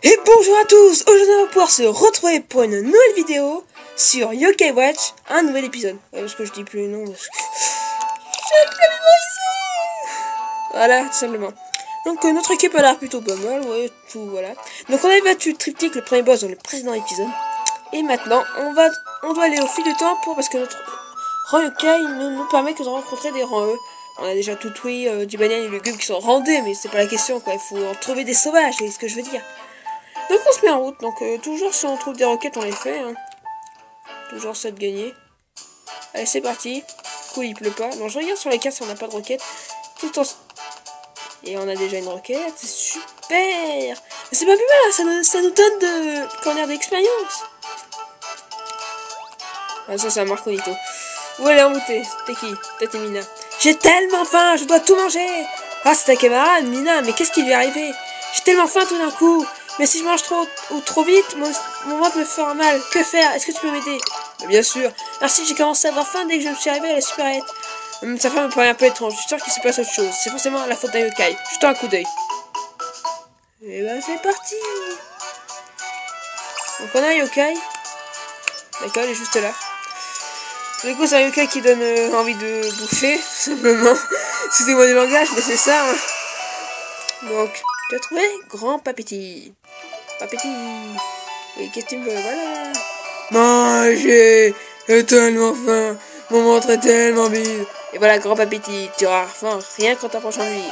Et bonjour à tous. Aujourd'hui on va pouvoir se retrouver pour une nouvelle vidéo sur Yokai Watch, un nouvel épisode. Parce que je dis plus le nom parce que j'ai plus mémorisé. Voilà, tout simplement. Donc notre équipe a l'air plutôt pas mal, ouais, tout voilà. Donc on avait battu Triptyque, le premier boss dans le précédent épisode. Et maintenant on doit aller au fil du temps parce que notre rang Yokai ne nous permet que de rencontrer des rangs E. On a déjà Toutouille, Dibanian et le Gub qui sont rendés, mais c'est pas la question quoi, il faut en trouver des sauvages, c'est ce que je veux dire. Donc on se met en route, donc toujours si on trouve des roquettes on les fait, hein. Toujours ça de gagner. Allez c'est parti. Du coup il pleut pas, non je regarde sur les cartes si on n'a pas de roquettes. Tout en... Et on a déjà une roquette, c'est super. Mais c'est pas plus mal, hein. Ça nous donne de d'expérience. Ah ça c'est un Marconito. Où elle est emboutée? T'es qui? T'es Mina. J'ai tellement faim, je dois tout manger. Ah c'est ta camarade Mina, mais qu'est-ce qui lui est arrivé? J'ai tellement faim tout d'un coup. Mais si je mange trop vite, mon ventre me fera mal. Que faire? Est-ce que tu peux m'aider? Bien sûr. Merci, j'ai commencé à avoir faim dès que je me suis arrivé à la supérette. Sa femme me paraît un peu étrange. Je suis sûr qu'il se passe autre chose. C'est forcément la faute d'un yokai. Jetons un coup d'œil. Et ben c'est parti. Donc on a un yokai. D'accord, il est juste là. Du coup, c'est un yokai qui donne envie de bouffer, simplement. Excusez-moi du langage, mais c'est ça. Hein. Donc, tu as trouvé grand papiti. Papiti. Oui, qu'est-ce que tu me veux? Voilà. Manger. J'ai tellement faim. Mon ventre est tellement vide. Et voilà, grand appétit. Tu auras faim rien qu'en t'approchant de lui.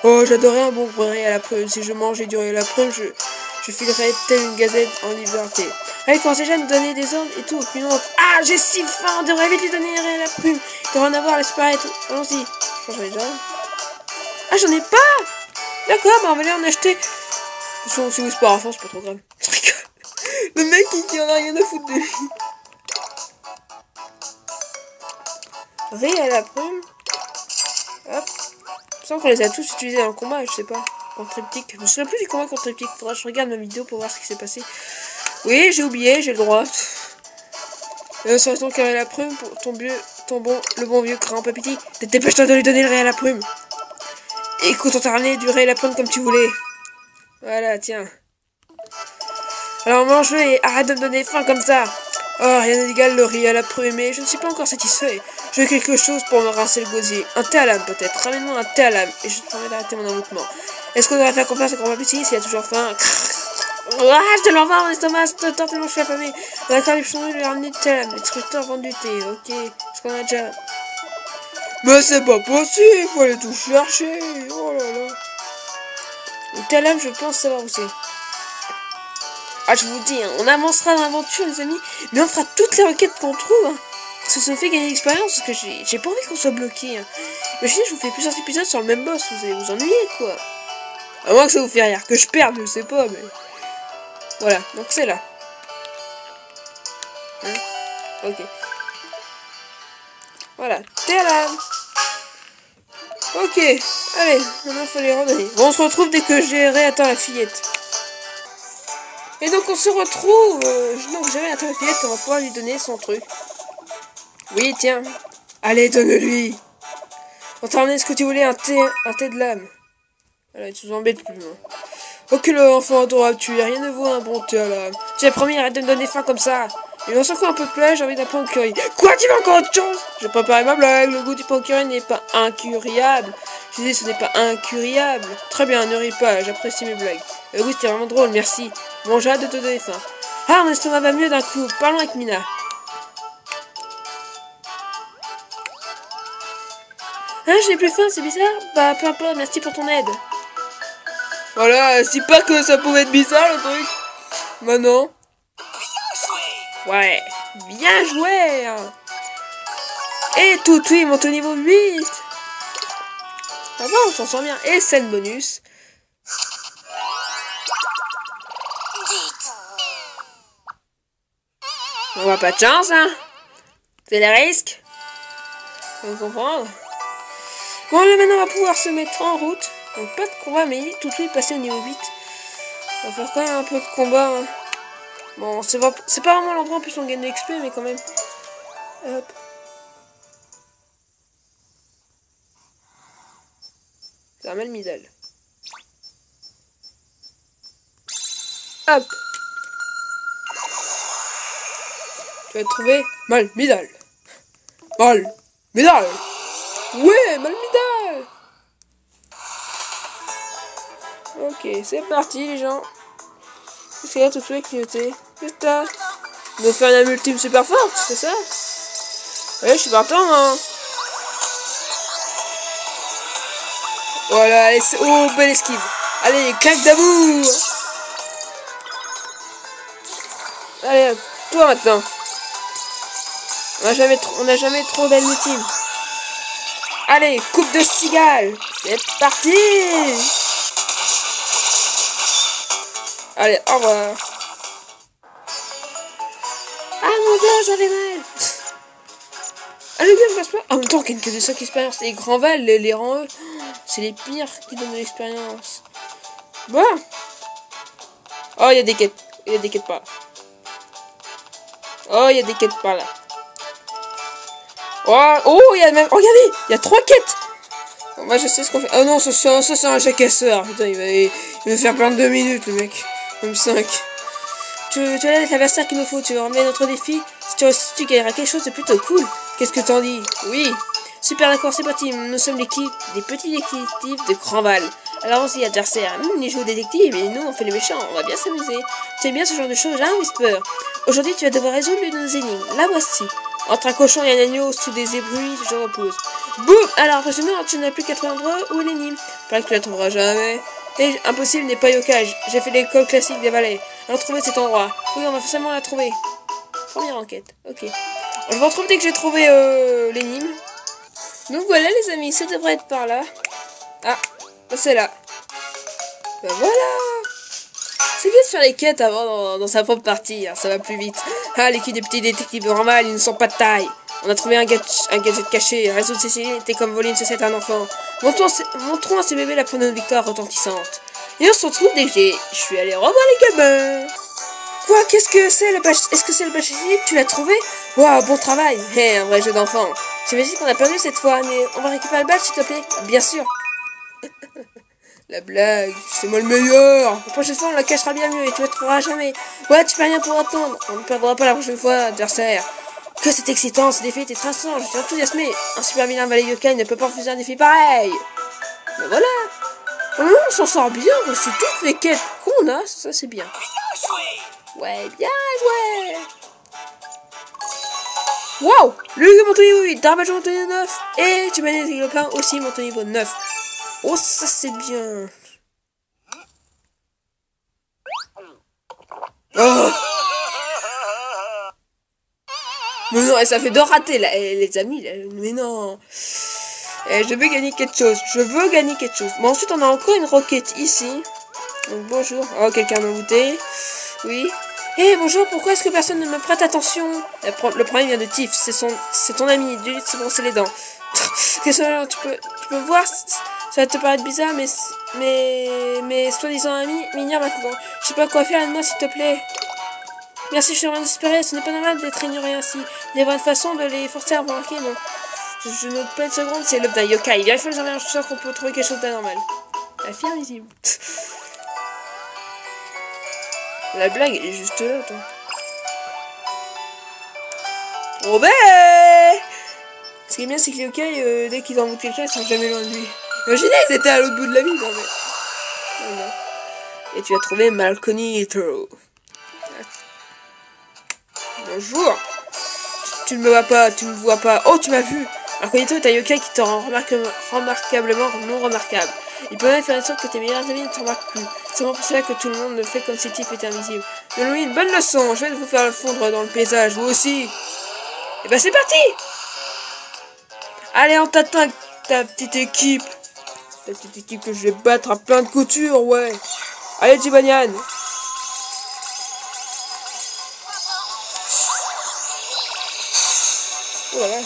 Oh, j'adorerais un bon riz à la prune. Si je mangeais du riz à la prune, je filerais telle une gazette en liberté. Allez, commencez déjà à nous donner des ordres et tout. Puis non. Ah, j'ai si faim. On devrait vite lui donner un riz à la prune. Il devrait en avoir à la supérette. Allons-y. J'en ai déjà. Ah, j'en ai pas. D'accord, bah on va aller en acheter. Si vous c'est pas à fond, c'est pas trop grave. Je rigole. Le mec qui en a rien à foutre de lui. Riz à la prune. Hop. Je sens qu'on les a tous utilisés en combat, je sais pas. Contre Triptyque. Je me souviens plus du combat contre Triptyque. Faudra que je regarde ma vidéo pour voir ce qui s'est passé. Oui, j'ai oublié, j'ai le droit. Ça reste donc à la prune pour le bon vieux grand papiti. Dépêche-toi de lui donner le riz à la prune. Écoute, on t'a ramené du riz à la prune comme tu voulais. Voilà, tiens. Alors mange-le et arrête de me donner faim comme ça. Oh, rien n'égale le riz à la prune, mais je ne suis pas encore satisfait. Je veux quelque chose pour me rincer le gosier. Un thé à l'âme peut-être. Ramène-moi un thé à l'âme et je te promets d'arrêter mon envoûtement. Est-ce qu'on devrait faire confiance à grand papiti s'il a toujours faim? Ah, je te l'envoie mon estomac, tellement je suis affamé. D'accord, les pichons lui a ramené du thé à l'âme. Les distributeurs vendent du thé, ok. Est-ce qu'on a déjà... Mais c'est pas possible, il faut aller tout chercher. Oh là là. Le thé à l'âme, je pense savoir où c'est. Ah, je vous dis, hein, on avancera dans l'aventure, les amis, mais on fera toutes les requêtes qu'on trouve. Hein, parce que ça nous fait gagner l'expérience, parce que j'ai pas envie qu'on soit bloqué. Hein. Imaginez, je vous fais plusieurs épisodes sur le même boss, vous allez vous ennuyer, quoi. À moins que ça vous fait rire, que je perde, je sais pas, mais... Voilà, donc c'est là. Hein, ok. Voilà, t'es là. Ok, allez, maintenant il faut les redonner. Bon, on se retrouve dès que j'ai réatteint la fillette. Et donc on se retrouve, donc j'avais la fillette, on va pouvoir lui donner son truc. Oui, tiens. Allez, donne-lui. On t'a ramené ce que tu voulais, un thé de l'âme. Voilà, tu nous embêtes plus. Hein. Ok, l'enfant adorable, tu es rien de vaut un bon thé à l'âme. Tu as promis, arrête de me donner faim comme ça. Il en encore un peu de plage, j'ai envie d'un pain au curry. Quoi, tu veux encore autre chose? J'ai préparé ma blague, le goût du pain au curry n'est pas incuriable. Je dis, ce n'est pas incuriable. Très bien, ne ris pas, j'apprécie mes blagues. Oui, c'était vraiment drôle, merci. Bon, j'ai hâte de te donner faim. Ah, mon estomac va mieux d'un coup. Parlons avec Mina. Hein, je n'ai plus faim, c'est bizarre? Bah, peu importe, merci pour ton aide. Voilà, c'est pas que ça pouvait être bizarre le truc. Bah non. Ouais, bien joué. Et tout, il monte au niveau 8. Ah bon, on s'en sort bien. Et scène bonus. On va pas de chance, hein. C'est des risques. Faut comprendre. Bon, là maintenant on va pouvoir se mettre en route. Donc pas de combat, mais tout de suite passer au niveau 8. On va faire quand même un peu de combat. Hein. Bon, c'est pas vraiment l'endroit en plus on gagne de l'XP, mais quand même. Hop. C'est un mal middle. Hop. Tu vas trouver Malmidal. Malmidal. Ouais, Malmidal. Ok, c'est parti les gens. Qu'est-ce qu'il y a tout de suite clignoté? Putain. Ils vont faire une ultime super forte, c'est ça? Ouais, je suis partant, hein. Voilà, allez, oh, belle esquive. Allez, claque d'amour. Allez, toi maintenant. On n'a jamais trop belle ultime. Allez, coupe de cigale. C'est parti. Allez, au revoir. Ah mon dieu, j'avais mal. Ah, le gars ne passe pas. En même temps, qu'il y a que de 5 expériences. Les grands vals, les rangs eux, c'est les pires qui donnent de l'expérience. Bon. Oh, il y a des quêtes. Il y a des quêtes par là. Oh, il y a des quêtes par là. Oh, il y a même... Regardez, il y a 3 quêtes. Bon, moi, je sais ce qu'on fait. Oh non, ça c'est un jacasseur. Putain, il va faire plein de 2 minutes, le mec. Même 5. Tu vas aller avec l'adversaire qu'il nous faut. Tu veux ramener notre défi. Si tu gagneras quelque chose de plutôt cool. Qu'est-ce que t'en dis? Oui. Super, d'accord, c'est parti. Nous sommes l'équipe des petits détectives de Cranval. Alors aussi, adversaire. Ils jouent aux détectives et nous, on fait les méchants. On va bien s'amuser. Tu aimes bien ce genre de choses, hein, Whisper? Aujourd'hui, tu vas devoir résoudre l'une de nos énigmes. La voici. Entre un cochon et un agneau, sous des ébruits, je repose. Boum! Alors, impressionnant, tu n'as plus qu'à trouver l'endroit où est l'énigme. Paraît que tu la trouveras jamais. Et impossible n'est pas Yokai. J'ai fait l'école classique des valets. Alors, trouver cet endroit. Oui, on va forcément la trouver. Première enquête. Ok. Je vous retrouve dès que j'ai trouvé l'énigme. Donc voilà, les amis, ça devrait être par là. Ah, c'est là. Ben voilà. C'est bien de faire les quêtes avant dans sa propre partie, hein, ça va plus vite. Ah, l'équipe des petits détectives normales, ils ne sont pas de taille. On a trouvé un gadget caché. Résoudre ces séries était comme voler une sucette à un enfant. Montrons à ce bébé la première victoire retentissante. Et on se retrouve dès que je suis allé revoir les gamins. Quoi? Qu'est-ce que c'est le bâche? Est-ce que c'est le bâche? Tu l'as trouvé? Waouh, bon travail. Hé, un vrai jeu d'enfant. J'imagine qu'on a perdu cette fois, mais on va récupérer le badge, s'il te plaît. Bien sûr. La blague, c'est moi le meilleur. La prochaine fois, on la cachera bien mieux et tu ne la trouveras jamais. Ouais, tu peux rien pour attendre. On ne perdra pas la prochaine fois, adversaire. Que c'est excitant, ce défi était traçant. Je suis enthousiasmé. Un super vilain valet yokai ne peut pas refuser un défi pareil. Ben voilà. On s'en sort bien. C'est toutes les quêtes qu'on a. Ça, c'est bien. Ouais, bien joué. Wow. Le monte au niveau 8, Darbage monte au niveau 9. Et tu manies le pain aussi monte au niveau 9. Oh, ça c'est bien. Oh. Mais non, ça fait 2 ratés, là, les amis. Là. Mais non. Je veux gagner quelque chose. Bon, ensuite, on a encore une roquette ici. Donc, bonjour. Oh, quelqu'un m'a goûté. Oui. Eh, bonjour, pourquoi est-ce que personne ne me prête attention? Le problème vient de Tiff. C'est ton ami. Dis-lui de se brosser les dents. Tu peux voir... Ça va te paraître bizarre, mais soi-disant ami m'ignore maintenant. Je sais pas quoi faire, aide-moi s'il te plaît. Merci, je suis vraiment désespéré. Ce n'est pas normal d'être ignoré ainsi. Il y a une façon de les forcer à remarquer, non. Je note pas une seconde, c'est l'œuvre d'un yokai. Il faut les enlever, je suis sûr qu'on peut trouver quelque chose d'anormal. La fille invisible. La blague, elle est juste là, toi. Oh ben! Ce qui est bien, c'est que les yokai, dès qu'ils envoient quelqu'un, ils sont jamais loin de lui. Imaginez, ils étaient à l'autre bout de la ville, non mais... Non. Et tu as trouvé Malconito. Bonjour. Tu ne me vois pas. Oh, tu m'as vu. Malconito est un yokai qui te rend remarquablement non remarquable. Il peut même faire en sorte que tes meilleurs amis ne te remarquent plus. C'est pour cela que tout le monde ne fait comme si Tiff était invisible. Mais Louis, une bonne leçon. Je vais vous faire fondre dans le paysage, vous aussi. Et ben c'est parti. Allez, on t'attend ta petite équipe. La petite équipe que je vais battre à plein de coutures, ouais. Allez, Jibanian. Voilà.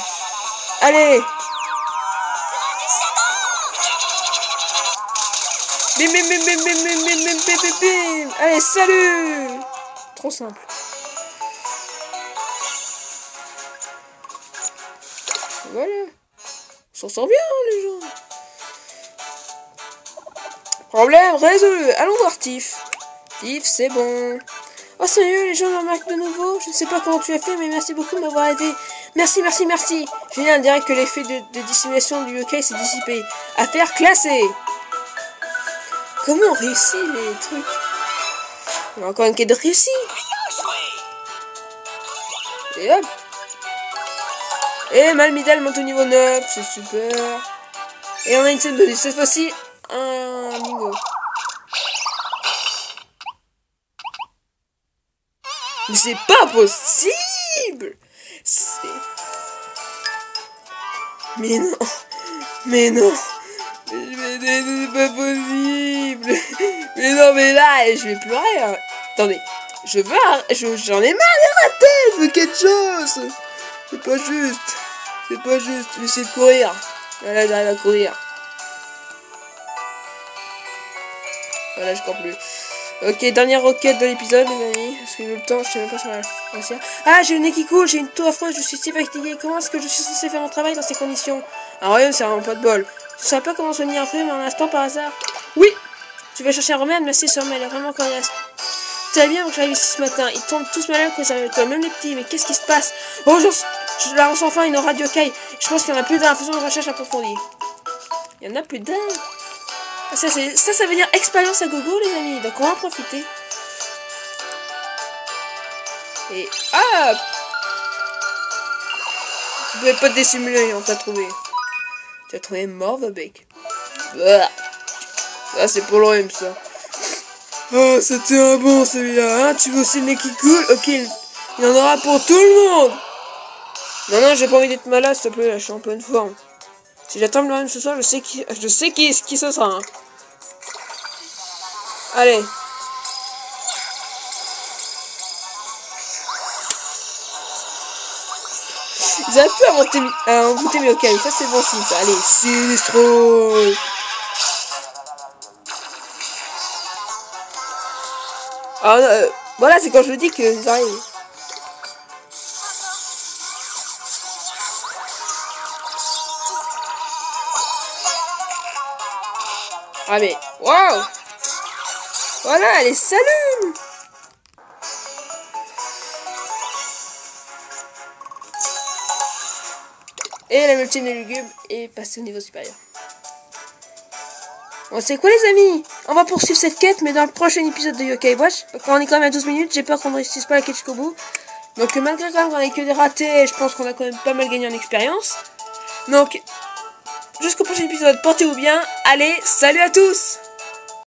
Allez. Bim, bim, bim, bim, bim, bim, bim, bim, bim, bim, bim. Allez, salut. Trop simple. Voilà. On s'en sort bien, les gens. Problème résolu. Allons voir Tiff. Steve, c'est bon. Oh sérieux, les gens me remarquent de nouveau. Je ne sais pas comment tu as fait, mais merci beaucoup de m'avoir aidé. Merci, merci, merci. Génial, on dirait que l'effet de dissimulation du yokai s'est dissipé. Affaire classée. Comment on réussit les trucs? On a encore une quête de réussi. Et hop. Et Malmidal monte au niveau 9, c'est super. Et on a une scène bonus. Cette fois-ci, un bingo. Mais c'est pas possible! Mais non! Mais non! C'est pas possible! Mais non, mais là, je vais pleurer! Hein. Attendez, j'en ai marre de rater! Je veux quelque chose! C'est pas juste! C'est pas juste! Je vais essayer de courir! Voilà, j'arrive à courir! Voilà, je cours plus. Ok, dernière requête de l'épisode, les amis. Parce que le temps, je sais même pas si on va réussir. Ah, j'ai le nez qui coule, j'ai une toux affreuse, je suis si fatigué. Comment est-ce que je suis censé faire mon travail dans ces conditions? Un royaume, c'est vraiment pas de bol. Je savais pas comment soigner un rhume en un instant par hasard. Oui! Tu vas chercher un remède? Merci, sûrement, elle est vraiment coriace. Tu savais bien que j'arrive ici ce matin. Ils tombent tous malades quand ils arrivent avec toi, même les petits. Mais qu'est-ce qui se passe? Oh, je la lance enfin une radio yokai. Je pense qu'il y en a plus d'un. Faisons une recherche approfondie. Il y en a plus d'un. Ça veut dire expérience à gogo, les amis. Donc on va en profiter. Et hop! Tu pouvais pas te dissimuler, on t'a trouvé. Tu as trouvé Morvabec. Ça c'est pour l'OM ça. Oh, c'était un bon celui-là, hein? Tu veux aussi le nez qui coule? Ok, il y en aura pour tout le monde! Non, j'ai pas envie d'être malade, s'il te plaît, là, je suis en pleine forme. Si j'attends le même ce soir, je sais qui ce sera, hein. Allez. Ils arrivent plus à envoûter mes yokai, ça c'est bon signe ça. Allez, Sinistro. Alors, voilà, c'est quand je dis que ils arrivent. Ah mais, waouh! Voilà, elle s'allume. Et la multime des lugubres est passée au niveau supérieur. Bon, c'est quoi les amis? On va poursuivre cette quête, mais dans le prochain épisode de Yokai Watch. Quand on est quand même à 12 minutes, j'ai peur qu'on ne réussisse pas la quête jusqu'au bout. Donc malgré quand même qu'on ait que des ratés, je pense qu'on a quand même pas mal gagné en expérience. Donc, jusqu'au prochain épisode, portez-vous bien. Allez, salut à tous!